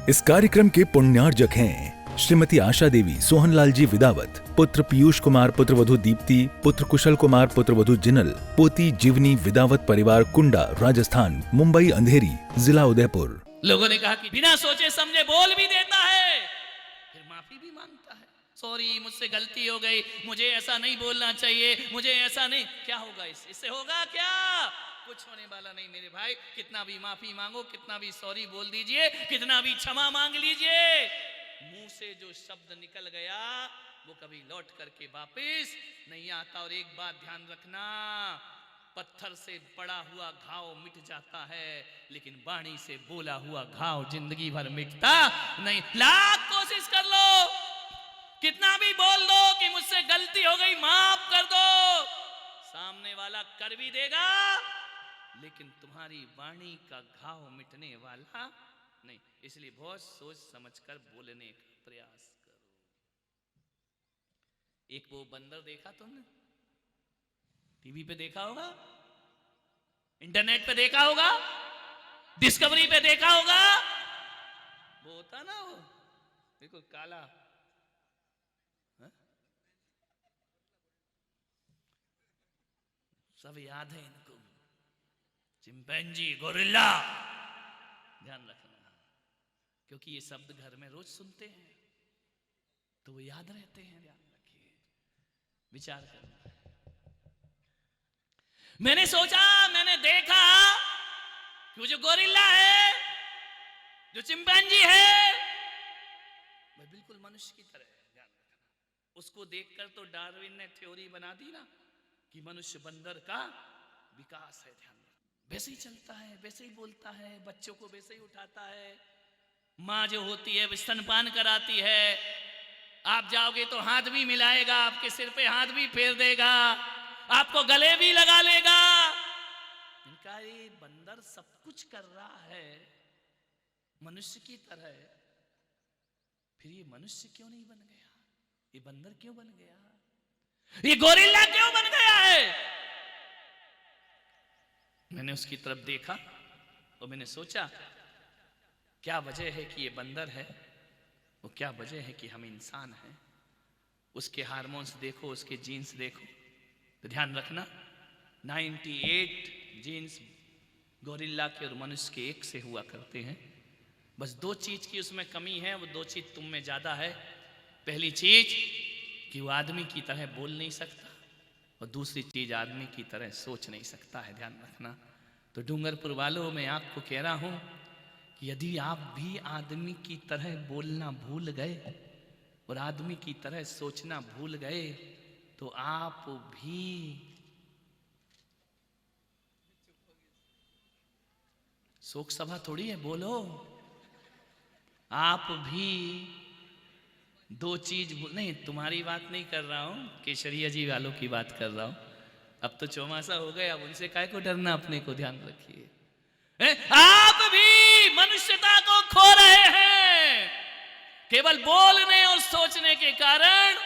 इस कार्यक्रम के पुण्यार्जक हैं श्रीमती आशा देवी, सोहनलाल जी विदावत, पुत्र पीयूष कुमार, पुत्र वधू दीप्ति, पुत्र कुशल कुमार, पुत्र वधू जिनल, पोती जीवनी विदावत, परिवार कुंडा, राजस्थान, मुंबई अंधेरी, जिला उदयपुर। लोगों ने कहा कि बिना सोचे समझे बोल भी देता है, फिर माफी भी मांगता है। सॉरी, मुझसे गलती हो गई, मुझे ऐसा नहीं बोलना चाहिए, मुझे ऐसा नहीं। क्या होगा इससे होगा क्या? कुछ होने वाला नहीं मेरे भाई। कितना भी माफी मांगो, कितना भी सॉरी बोल दीजिए, कितना भी क्षमा मांग लीजिए, मुंह से जो शब्द निकल गया वो कभी लौट करके वापस नहीं आता। और एक बात ध्यान रखना, पत्थर से पड़ा हुआ घाव मिट जाता है, लेकिन वाणी से बोला हुआ घाव जिंदगी भर मिटता नहीं। लाख कोशिश कर लो, कितना भी बोल दो कि मुझसे गलती हो गई, माफ कर दो, सामने वाला कर भी देगा, लेकिन तुम्हारी वाणी का घाव मिटने वाला नहीं। इसलिए बहुत सोच समझकर बोलने का प्रयास करो। एक वो बंदर देखा तुमने? टीवी पे देखा होगा, इंटरनेट पे देखा होगा, डिस्कवरी पे देखा होगा। वो होता ना, वो बिल्कुल काला, सब याद है इनको, चिंपैंजी, गोरिल्ला। ध्यान रखना, क्योंकि ये शब्द घर में रोज सुनते हैं तो वो याद रहते हैं। ध्यान रखिए, विचार करना। मैंने सोचा, मैंने देखा कि वो जो गोरिल्ला है, जो चिंपैंजी है, वह बिल्कुल मनुष्य की तरह है। ध्यान रखना, उसको देखकर तो डार्विन ने थ्योरी बना दी ना कि मनुष्य बंदर का विकास है। ध्यान रखना, वैसे ही चलता है, वैसे ही बोलता है, बच्चों को वैसे ही उठाता है। माँ जो होती है वो स्तनपान कराती है, आप जाओगे तो हाथ भी मिलाएगा, आपके सिर पे हाथ भी फेर देगा, आपको गले भी लगा लेगा। इनका ये बंदर सब कुछ कर रहा है मनुष्य की तरह, फिर ये मनुष्य क्यों नहीं बन गया? ये बंदर क्यों बन गया? ये गोरिल्ला क्यों बन गया है? मैंने उसकी तरफ देखा और मैंने सोचा, क्या वजह है कि ये बंदर है, वो क्या वजह है कि हम इंसान हैं। उसके हार्मोन्स देखो, उसके जीन्स देखो, तो ध्यान रखना 98 जीन्स गोरिल्ला के और मनुष्य के एक से हुआ करते हैं। बस दो चीज की उसमें कमी है, वो दो चीज तुम में ज्यादा है। पहली चीज कि वो आदमी की तरह बोल नहीं सकता, और दूसरी चीज आदमी की तरह सोच नहीं सकता है। ध्यान रखना। तो डूंगरपुर वालों, मैं आपको कह रहा हूं कि यदि आप भी आदमी की तरह बोलना भूल गए और आदमी की तरह सोचना भूल गए, तो आप भी शोक सभा थोड़ी है, बोलो, आप भी दो चीज नहीं, तुम्हारी बात नहीं कर रहा हूं, केशरिया जी वालों की बात कर रहा हूं। अब तो चौमासा हो गए, अब उनसे काहे को डरना अपने को। ध्यान रखिए, आप भी मनुष्यता को खो रहे हैं केवल बोलने और सोचने के कारण।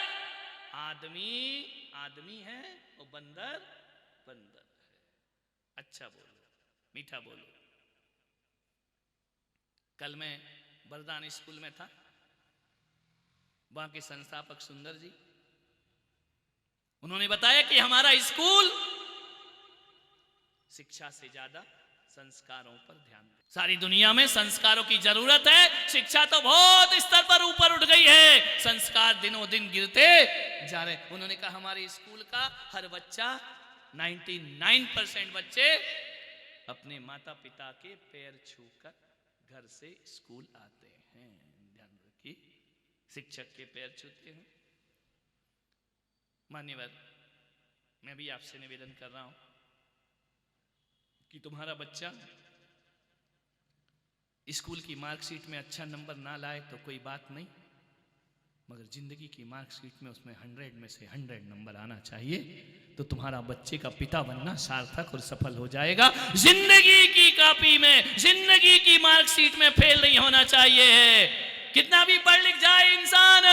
आदमी आदमी है और बंदर बंदर है। अच्छा बोलो, मीठा बोलो। कल मैं बरदान स्कूल में था, वहां के संस्थापक सुंदर जी, उन्होंने बताया कि हमारा स्कूल शिक्षा से ज्यादा संस्कारों पर ध्यान दे। सारी दुनिया में संस्कारों की जरूरत है, शिक्षा तो बहुत स्तर पर ऊपर उठ गई है, संस्कार दिनों दिन गिरते जा रहे। उन्होंने कहा हमारे स्कूल का हर बच्चा, 99% बच्चे अपने माता पिता के पैर छूकर घर से स्कूल आते हैं। ध्यान रखिए, शिक्षक के पैर छूते हैं। मान्यवर, मैं भी आपसे निवेदन कर रहा हूं कि तुम्हारा बच्चा स्कूल की मार्कशीट में अच्छा नंबर ना लाए तो कोई बात नहीं, मगर जिंदगी की मार्कशीट में उसमें 100 में से 100 नंबर आना चाहिए, तो तुम्हारा बच्चे का पिता बनना सार्थक और सफल हो जाएगा। जिंदगी की कॉपी में, जिंदगी की मार्कशीट में फेल नहीं होना चाहिए। कितना भी पढ़ लिख जाए इंसान,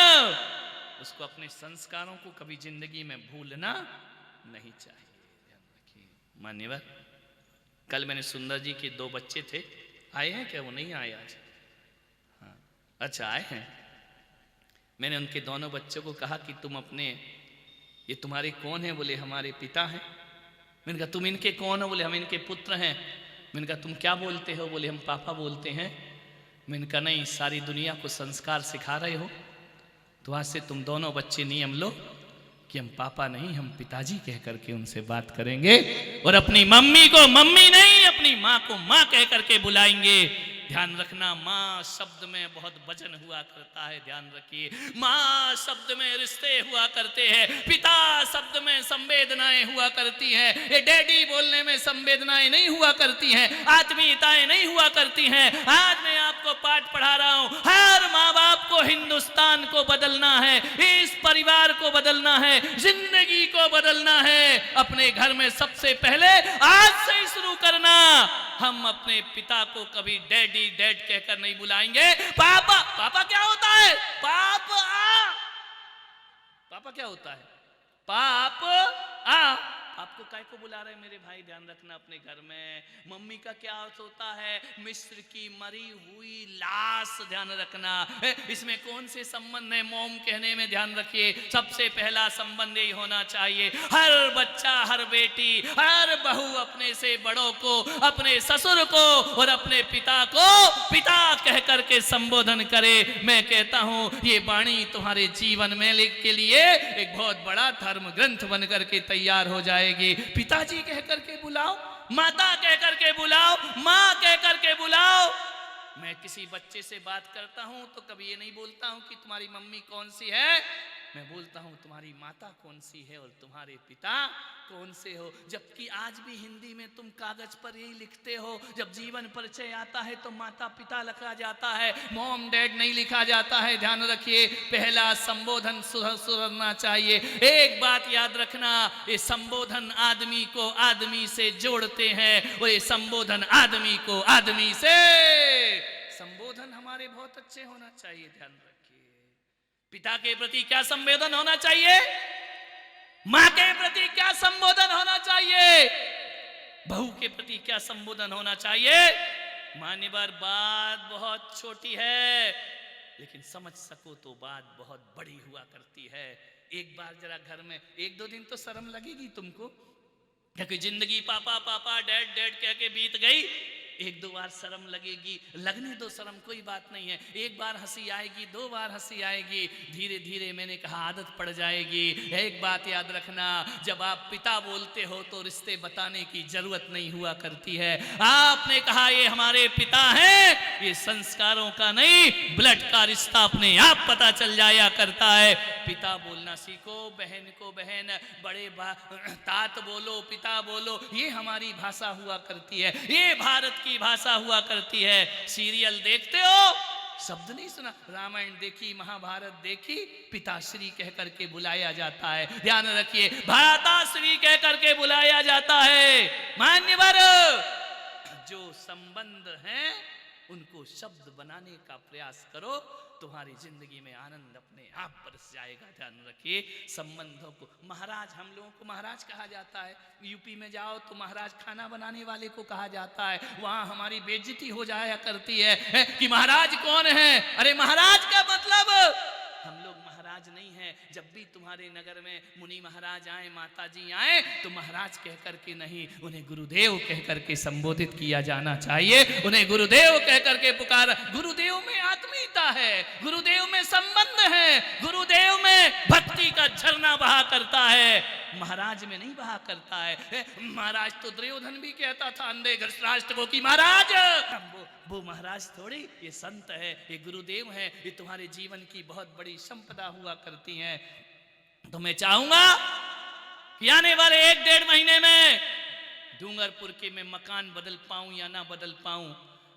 उसको अपने संस्कारों को कभी जिंदगी में भूलना नहीं चाहिए। ध्यान रखिए। मान्यवर, कल मैंने सुंदर जी के 2 बच्चे थे, आए हैं क्या? वो नहीं आए आज? हाँ, अच्छा आए हैं। मैंने उनके दोनों बच्चों को कहा कि तुम अपने, ये तुम्हारे कौन है? बोले हमारे पिता हैं। मैंने कहा तुम इनके कौन हो? बोले हम इनके पुत्र हैं। मैंने कहा तुम क्या बोलते हो? बोले हम पापा बोलते हैं। मैंने कहा नहीं, सारी दुनिया को संस्कार सिखा रहे हो, तो आज से तुम दोनों बच्चे नियम लो कि हम पापा नहीं, हम पिताजी कह करके उनसे बात करेंगे, और अपनी मम्मी को मम्मी नहीं, अपनी माँ को माँ कह करके बुलाएंगे। ध्यान रखना, माँ शब्द में बहुत वजन हुआ करता है, ध्यान रखिए। माँ शब्द में रिश्ते हुआ करते हैं, पिता शब्द में संवेदनाएं हुआ करती हैं। ये डैडी बोलने में संवेदनाएं नहीं हुआ करती हैं, आत्मीयताएं नहीं हुआ करती हैं। आज मैं आपको पाठ पढ़ा रहा हूं, हर माँ बाप को हिंदुस्तान को बदलना है, इस परिवार को बदलना है, जिंदगी को बदलना है। अपने घर में सबसे पहले आज से ही शुरू करना। हम अपने पिता को कभी डैडी डैड कहकर नहीं बुलाएंगे। पापा, पापा क्या होता है? पापा, पापा क्या होता है? पापा। आपको काय को बुला रहे हैं मेरे भाई? ध्यान रखना अपने घर में। मम्मी का क्या अर्थ होता है? मिस्र की मरी हुई लाश। ध्यान रखना, इसमें कौन से संबंध है? मोम कहने में ध्यान रखिए, सबसे पहला संबंध यही होना चाहिए। हर बच्चा, हर बेटी, हर बहू अपने से बड़ों को, अपने ससुर को और अपने पिता को पिता कह करके संबोधन करे। मैं कहता हूं ये वाणी तुम्हारे जीवन में के लिए एक बहुत बड़ा धर्म ग्रंथ बन करके तैयार हो जाए। पिताजी कह करके बुलाओ, माता कह करके बुलाओ, माँ कह करके बुलाओ। मैं किसी बच्चे से बात करता हूं तो कभी ये नहीं बोलता हूं कि तुम्हारी मम्मी कौन सी है, मैं बोलता हूं तुम्हारी माता कौन सी है और तुम्हारे पिता कौन से हो। जबकि आज भी हिंदी में तुम कागज पर यही लिखते हो, जब जीवन परिचय आता है तो माता पिता लिखा जाता है, मॉम डैड नहीं लिखा जाता है। ध्यान रखिए, पहला संबोधन सुधरना चाहिए। एक बात याद रखना, ये संबोधन आदमी को आदमी से जोड़ते हैं और ये संबोधन आदमी को आदमी से, संबोधन हमारे बहुत अच्छे होना चाहिए। ध्यान रखिए, पिता के प्रति क्या संवेदन होना चाहिए, मां के प्रति क्या संबोधन होना चाहिए, बहू के प्रति क्या संबोधन होना चाहिए। मान्यवर, बात बहुत छोटी है लेकिन समझ सको तो बात बहुत बड़ी हुआ करती है। एक बार जरा घर में 1-2 दिन तो शर्म लगेगी तुमको, क्योंकि जिंदगी पापा पापा डैड डैड कह के बीत गई। 1-2 बार शर्म लगेगी, लगने दो शर्म, कोई बात नहीं है। एक बार हंसी आएगी, 2 बार हंसी आएगी, धीरे धीरे मैंने कहा आदत पड़ जाएगी। एक बात याद रखना, जब आप पिता बोलते हो तो रिश्ते बताने की जरूरत नहीं हुआ करती है। आपने कहा ये हमारे पिता हैं, ये संस्कारों का नहीं ब्लड का रिश्ता अपने आप पता चल जाया करता है। पिता बोलना सीखो, बहन को बहन, बड़े तात बोलो, पिता बोलो, ये हमारी भाषा हुआ करती है, ये भारत की भाषा हुआ करती है। सीरियल देखते हो, शब्द नहीं सुना, रामायण देखी, महाभारत देखी, पिताश्री कह करके बुलाया जाता है। ध्यान रखिए, भ्राताश्री कह करके बुलाया जाता है। मान्यवर, जो संबंध हैं उनको शब्द बनाने का प्रयास करो, तुम्हारी जिंदगी में आनंद अपने आप बरस जाएगा। ध्यान रखिए, संबंधों को, महाराज, हम लोगों को महाराज कहा जाता है। यूपी में जाओ तो महाराज खाना बनाने वाले को कहा जाता है। वहां हमारी बेइज्जती हो जाया करती है कि महाराज कौन है। अरे महाराज का मतलब, हम लोग महाराज नहीं है। जब भी तुम्हारे नगर में मुनि महाराज आए, माता जी आए, तो महाराज कह करके नहीं, उन्हें गुरुदेव कह करके संबोधित किया जाना चाहिए। उन्हें गुरुदेव कह करके पुकारा। गुरुदेव में आत्मीयता है, गुरुदेव में संबंध है, गुरुदेव में भक्ति का झरना बहा करता है, महाराज में नहीं बहा करता है। महाराज तो दुर्योधन भी कहता था अंधे धृतराष्ट्र को कि महाराज, वो महाराज थोड़ी, ये संत है, ये गुरुदेव है, ये तुम्हारे जीवन की बहुत बड़ी संपदा हुआ करती हैं। तो मैं चाहूंगा कि आने वाले 1-1.5 महीने में डूंगरपुर के मैं मकान बदल पाऊं या ना बदल पाऊं,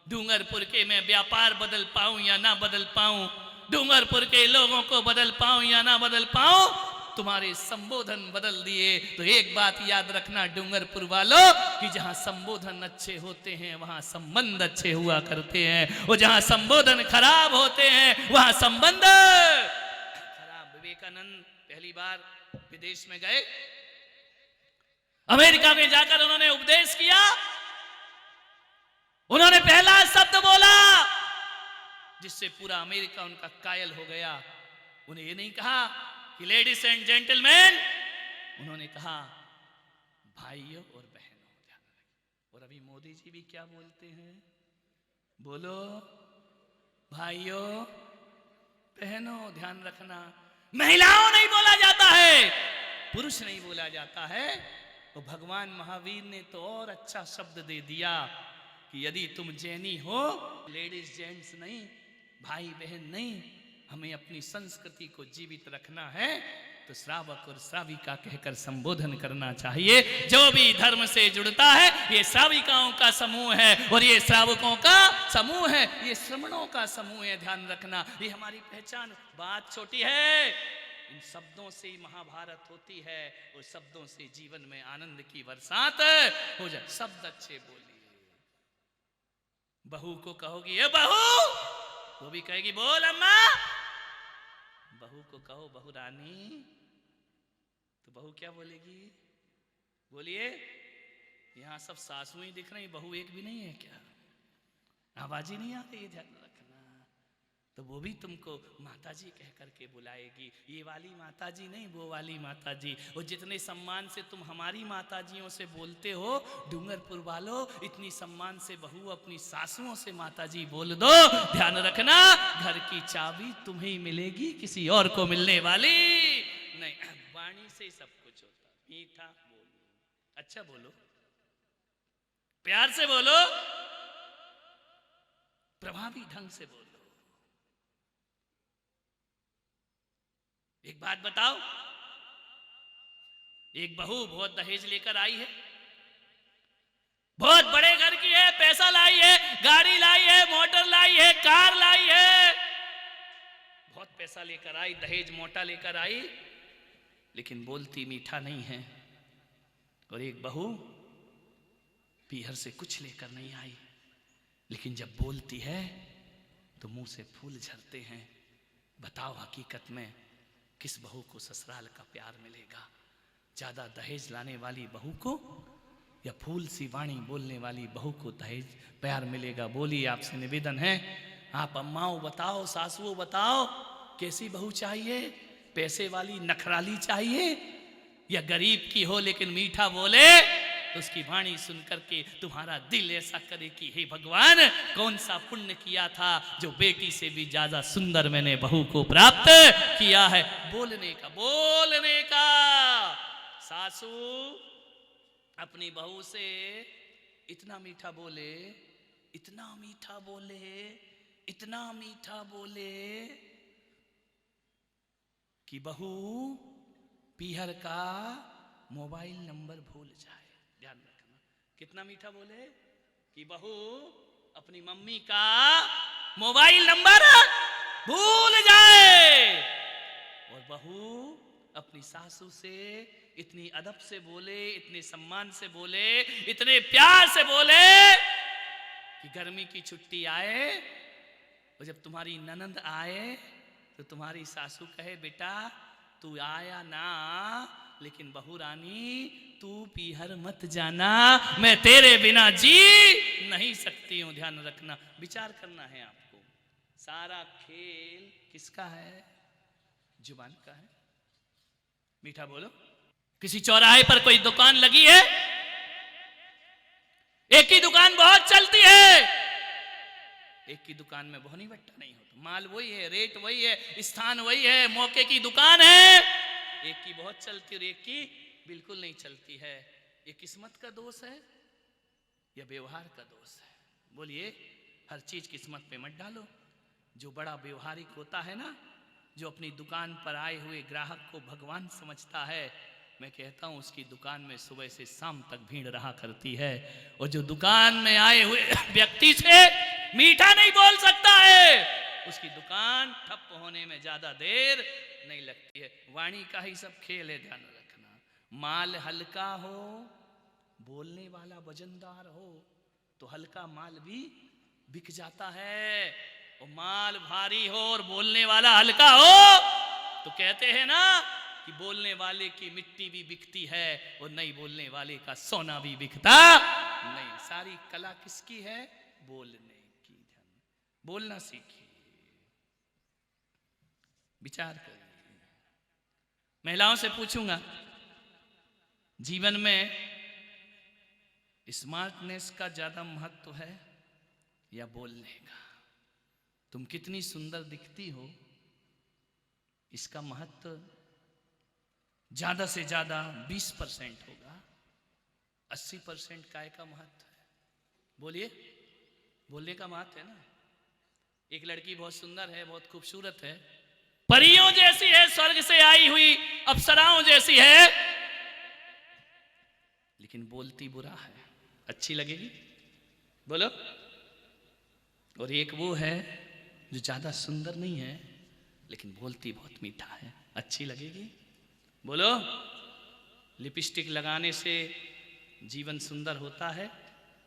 डूंगरपुर के मैं व्यापार बदल पाऊं या ना बदल पाऊं, डूंगरपुर के लोगों को बदल पाऊं या ना बदल पाऊं, तुम्हारे संबोधन बदल दिए तो एक बात याद रखना डूंगरपुर वालों, कि जहां संबोधन अच्छे होते हैं वहां संबंध अच्छे हुआ करते हैं, और जहां संबोधन खराब होते हैं वहां संबंध खराब। विवेकानंद पहली बार विदेश में गए, अमेरिका में जाकर उन्होंने उपदेश किया। उन्होंने पहला शब्द बोला, जिससे पूरा अमेरिका उनका कायल हो गया। उन्हें ये नहीं कहा कि लेडीज एंड जेंटलमैन, उन्होंने कहा भाइयों और बहनों। ध्यान रखिए। और अभी मोदी जी भी क्या बोलते हैं, बोलो भाइयों बहनों। ध्यान रखना, महिलाओं नहीं बोला जाता है, पुरुष नहीं बोला जाता है। तो भगवान महावीर ने तो और अच्छा शब्द दे दिया कि यदि तुम जैनी हो, लेडीज जेंट्स नहीं, भाई बहन नहीं, हमें अपनी संस्कृति को जीवित रखना है तो श्रावक और श्राविका कहकर संबोधन करना चाहिए। जो भी धर्म से जुड़ता है, ये श्राविकाओं का समूह है और ये श्रावकों का समूह है, ये श्रमणों का समूह है। ध्यान रखना, ये हमारी पहचान। बात छोटी है, इन शब्दों से ही महाभारत होती है और शब्दों से जीवन में आनंद की बरसात हो जाए। शब्द अच्छे बोलिए। बहू को कहोगी ये बहू, वो भी कहेगी बोल अम्मा। बहू को कहो बहू रानी, तो बहू क्या बोलेगी, बोलिए। यहां सब सासू ही दिख रही, बहू एक भी नहीं है क्या? आवाज ही नहीं आ रही है। ध्यान रखना। तो वो भी तुमको माताजी कह करके बुलाएगी। ये वाली माताजी नहीं, वो वाली माताजी। और जितने सम्मान से तुम हमारी माताजियों से बोलते हो, डूंगरपुर वालों, इतनी सम्मान से बहू अपनी सासुओं से माताजी बोल दो। ध्यान रखना, घर की चाबी तुम्हें मिलेगी, किसी और को मिलने वाली नहीं। वाणी से सब कुछ होता। मीठा बोलो, अच्छा बोलो, प्यार से बोलो, प्रभावी ढंग से बोलो। एक बात बताओ, एक बहू बहुत दहेज लेकर आई है, बहुत बड़े घर की है, पैसा लाई है, गाड़ी लाई है, मोटर लाई है, कार लाई है, बहुत पैसा लेकर आई, दहेज मोटा लेकर आई, लेकिन बोलती मीठा नहीं है। और एक बहू पीहर से कुछ लेकर नहीं आई, लेकिन जब बोलती है तो मुंह से फूल झरते हैं। बताओ हकीकत में किस बहू को ससुराल का प्यार मिलेगा? ज्यादा दहेज लाने वाली बहू को या फूल सी वाणी बोलने वाली बहू को दहेज प्यार मिलेगा? बोलिए, आपसे निवेदन है, आप अम्माओं बताओ, सासुओं बताओ, कैसी बहू चाहिए? पैसे वाली नखराली चाहिए या गरीब की हो लेकिन मीठा बोले तो उसकी वाणी सुन करके तुम्हारा दिल ऐसा करे कि हे भगवान, कौन सा पुण्य किया था जो बेटी से भी ज्यादा सुंदर मैंने बहू को प्राप्त किया है। बोलने का, बोलने का। सासू अपनी बहू से इतना मीठा बोले, इतना मीठा बोले, इतना मीठा बोले कि बहू पीहर का मोबाइल नंबर भूल जाए। ध्यान रखना, कितना मीठा बोले कि बहू अपनी मम्मी का मोबाइल नंबर भूल जाए। और बहू अपनी सासू से इतनी अदब से बोले, इतने सम्मान से बोले, इतने प्यार से बोले कि गर्मी की छुट्टी आए और जब तुम्हारी ननंद आए तो तुम्हारी सासू कहे बेटा तू आया ना, लेकिन बहू रानी तू पीहर मत जाना, मैं तेरे बिना जी नहीं सकती हूं। ध्यान रखना, विचार करना है आपको। सारा खेल किसका है? जुबान का है। मीठा बोलो। किसी चौराहे पर कोई दुकान लगी है, एक ही दुकान बहुत चलती है, एक की दुकान में बोहनी बट्टा नहीं होता, माल वही है, रेट वही है, स्थान वही है, मौके की दुकान है, एक की बहुत चलती और एक की बिल्कुल नहीं चलती है। ये किस्मत का दोष है या व्यवहार का दोष है? बोलिए, हर चीज किस्मत पे मत डालो। जो बड़ा व्यवहारिक होता है ना, जो अपनी दुकान पर आए हुए ग्राहक को भगवान समझता है, मैं कहता हूं उसकी दुकान में सुबह से शाम तक भीड़ रहा करती है। और जो दुकान में आए हुए व्यक्ति से मीठा नहीं बोल सकता है, उसकी दुकान ठप होने में ज्यादा देर नहीं लगती है। वाणी का ही सब खेल है, ध्यान रखना। माल हल्का हो, बोलने वाला वजनदार हो तो हल्का माल भी बिक जाता है, और माल भारी हो और बोलने वाला हल्का हो तो कहते हैं ना कि बोलने वाले की मिट्टी भी बिकती है और नहीं बोलने वाले का सोना भी बिकता नहीं। सारी कला किसकी है? बोलने की। ध्यान, बोलना सीखिए। विचार करिए। महिलाओं से पूछूंगा, जीवन में स्मार्टनेस का ज्यादा महत्व है या बोलने का? तुम कितनी सुंदर दिखती हो, इसका महत्व ज्यादा से ज्यादा 20% होगा, 80% काय का महत्व है? बोलिए, बोलने का महत्व है ना। एक लड़की बहुत सुंदर है, बहुत खूबसूरत है, परियों जैसी है, स्वर्ग से आई हुई अप्सराओं जैसी है, लेकिन बोलती बुरा है, अच्छी लगेगी? बोलो। और एक वो है जो ज्यादा सुंदर नहीं है लेकिन बोलती बहुत मीठा है, अच्छी लगेगी? बोलो। लिपस्टिक लगाने से जीवन सुंदर होता है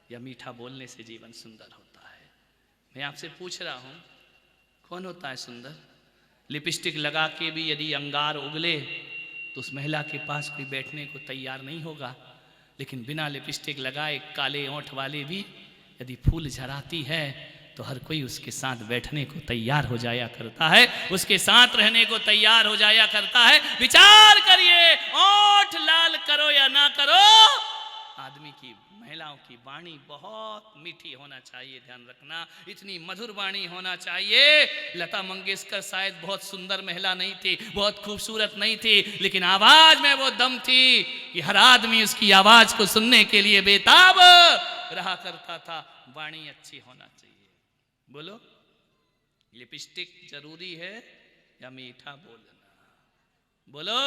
या मीठा बोलने से जीवन सुंदर होता है? मैं आपसे पूछ रहा हूं, कौन होता है सुंदर? लिपस्टिक लगा के भी यदि अंगार उगले तो उस महिला के पास कोई बैठने को तैयार नहीं होगा, लेकिन बिना लिपस्टिक लगाए काले ओंठ वाले भी यदि फूल झराती है तो हर कोई उसके साथ बैठने को तैयार हो जाया करता है, उसके साथ रहने को तैयार हो जाया करता है। विचार करिए, ओंठ लाल करो या ना करो, आदमी की, महिलाओं की वाणी बहुत मीठी होना चाहिए, ध्यान रखना, इतनी मधुर वाणी होना चाहिए। लता मंगेशकर शायद बहुत सुंदर महिला नहीं थी, बहुत खूबसूरत नहीं थी, लेकिन आवाज में वो दम थी कि हर आदमी उसकी आवाज को सुनने के लिए बेताब रहा करता था। वाणी अच्छी होना चाहिए। बोलो, लिपस्टिक जरूरी है या मीठा बोलना? बोलो।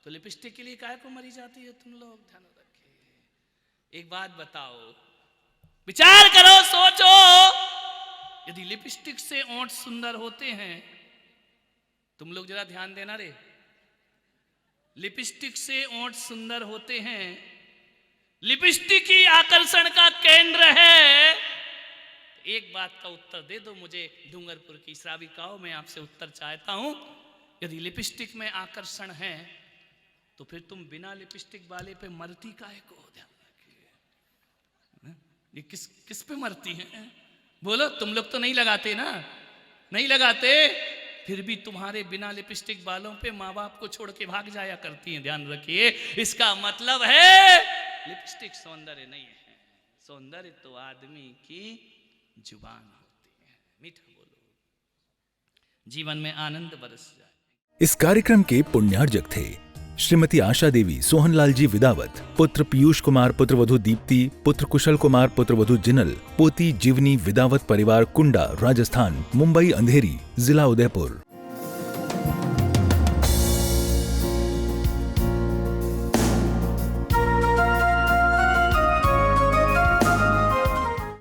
तो लिपस्टिक के लिए काहे को मरी जाती है तुम लोग? ध्यान रखिए। एक बात बताओ, विचार करो, सोचो, यदि लिपस्टिक से ओंठ सुंदर होते हैं, तुम लोग जरा ध्यान देना रे, लिपस्टिक से ओंठ सुंदर होते हैं, लिपस्टिक ही आकर्षण का केंद्र है, एक बात का उत्तर दे दो मुझे, डूंगरपुर की श्राविकाओं, मैं आपसे उत्तर चाहता हूं, यदि लिपस्टिक में आकर्षण है तो फिर तुम बिना लिपस्टिक वाले पे मरती काहे को? ध्यान रखिए, ये किस पे मरती हैं? बोलो। तुम लोग तो नहीं लगाते ना, नहीं लगाते, फिर भी तुम्हारे बिना लिपस्टिक वालों पे माँ बाप को छोड़ के भाग जाया करती हैं। ध्यान रखिए, इसका मतलब है लिपस्टिक सौंदर्य नहीं है, सौंदर्य तो आदमी की जुबान होती है। मीठा बोलो, जीवन में आनंद बरस जाए। इस कार्यक्रम के पुण्यार्जक थे श्रीमती आशा देवी सोहनलाल जी विदावत, पुत्र पीयूष कुमार, पुत्रवधू दीप्ति, पुत्र कुशल कुमार, पुत्रवधू जिनल, पोती जीवनी विदावत परिवार, कुंडा, राजस्थान, मुंबई अंधेरी, जिला उदयपुर।